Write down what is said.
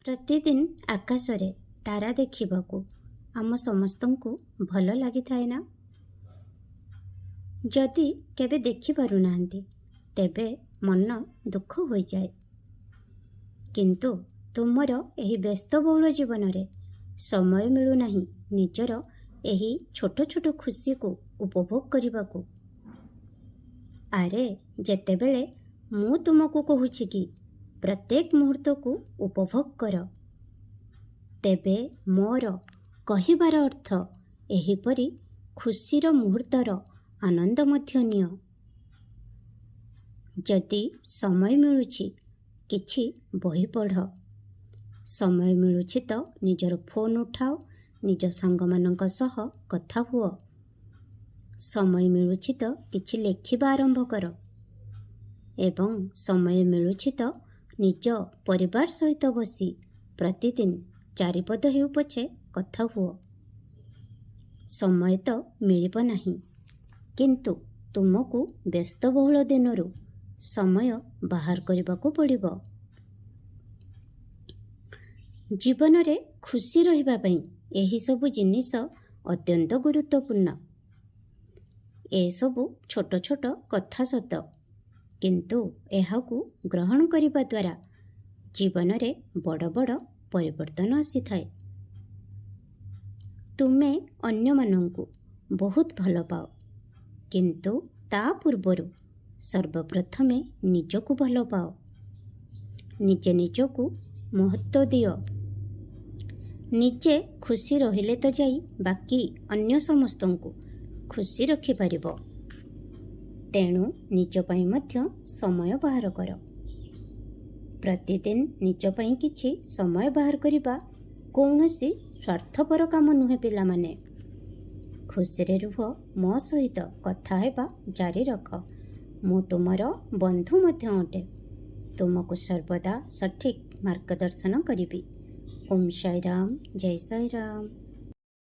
ପ୍ରତିଦିନ ଆକାଶରେ ତାରା ଦେଖିବାକୁ ଆମ ସମସ୍ତଙ୍କୁ ଭଲ ଲାଗିଥାଏ ନା? ଯଦି କେବେ ଦେଖିପାରୁନାହାନ୍ତି ତେବେ ମନ ଦୁଃଖ ହୋଇଯାଏ। କିନ୍ତୁ ତୁମର ଏହି ବ୍ୟସ୍ତବହୁଳ ଜୀବନରେ ସମୟ ମିଳୁନାହିଁ ନିଜର ଏହି ଛୋଟ ଛୋଟ ଖୁସିକୁ ଉପଭୋଗ କରିବାକୁ। ଆରେ ଯେତେବେଳେ ମୁଁ ତୁମକୁ କହୁଛି କି ପ୍ରତ୍ୟେକ ମୁହୂର୍ତ୍ତକୁ ଉପଭୋଗ କର, ତେବେ ମୋର କହିବାର ଅର୍ଥ ଏହିପରି ଖୁସିର ମୁହୂର୍ତ୍ତର ଆନନ୍ଦ ମଧ୍ୟ ନିଅ। ଯଦି ସମୟ ମିଳୁଛି କିଛି ବହି ପଢ଼, ସମୟ ମିଳୁଛି ତ ନିଜର ଫୋନ୍ ଉଠାଅ, ନିଜ ସାଙ୍ଗମାନଙ୍କ ସହ କଥା ହୁଅ, ସମୟ ମିଳୁଛି ତ କିଛି ଲେଖିବା ଆରମ୍ଭ କର ଏବଂ ସମୟ ମିଳୁଛି ତ ନିଜ ପରିବାର ସହିତ ବସି ପ୍ରତିଦିନ 4 ପଦ ହେଉ ପଛେ କଥା ହୁଅ। ସମୟ ତ ମିଳିବ ନାହିଁ, କିନ୍ତୁ ତୁମକୁ ବ୍ୟସ୍ତବହୁଳ ଦିନରୁ ସମୟ ବାହାର କରିବାକୁ ପଡ଼ିବ। ଜୀବନରେ ଖୁସି ରହିବା ପାଇଁ ଏହିସବୁ ଜିନିଷ ଅତ୍ୟନ୍ତ ଗୁରୁତ୍ୱପୂର୍ଣ୍ଣ। ଏସବୁ ଛୋଟ ଛୋଟ କଥା ସତ, କିନ୍ତୁ ଏହାକୁ ଗ୍ରହଣ କରିବା ଦ୍ୱାରା ଜୀବନରେ ବଡ଼ ବଡ଼ ପରିବର୍ତ୍ତନ ଆସିଥାଏ। ତୁମେ ଅନ୍ୟମାନଙ୍କୁ ବହୁତ ଭଲ ପାଅ, କିନ୍ତୁ ତା ପୂର୍ବରୁ ସର୍ବପ୍ରଥମେ ନିଜକୁ ଭଲ ପାଅ। ନିଜେ ନିଜକୁ ମହତ୍ତ୍ୱ ଦିଅ। ନିଜେ ଖୁସି ରହିଲେ ତ ଯାଇ ବାକି ଅନ୍ୟ ସମସ୍ତଙ୍କୁ ଖୁସି ରଖିପାରିବ। ତେଣୁ ନିଜ ପାଇଁ ମଧ୍ୟ ସମୟ ବାହାର କର। ପ୍ରତିଦିନ ନିଜ ପାଇଁ କିଛି ସମୟ ବାହାର କରିବା କୌଣସି ସ୍ୱାର୍ଥପର କାମ ନୁହେଁ ପିଲାମାନେ। ଖୁସିରେ ରୁହ, ମୋ ସହିତ କଥା ହେବା ଜାରି ରଖ। ମୁଁ ତୁମର ବନ୍ଧୁ ମଧ୍ୟ ଅଟେ। ତୁମକୁ ସର୍ବଦା ସଠିକ୍ ମାର୍ଗଦର୍ଶନ କରିବି। ଓମ୍ ସାଇ ରାମ, ଜୟ ସାଇ ରାମ।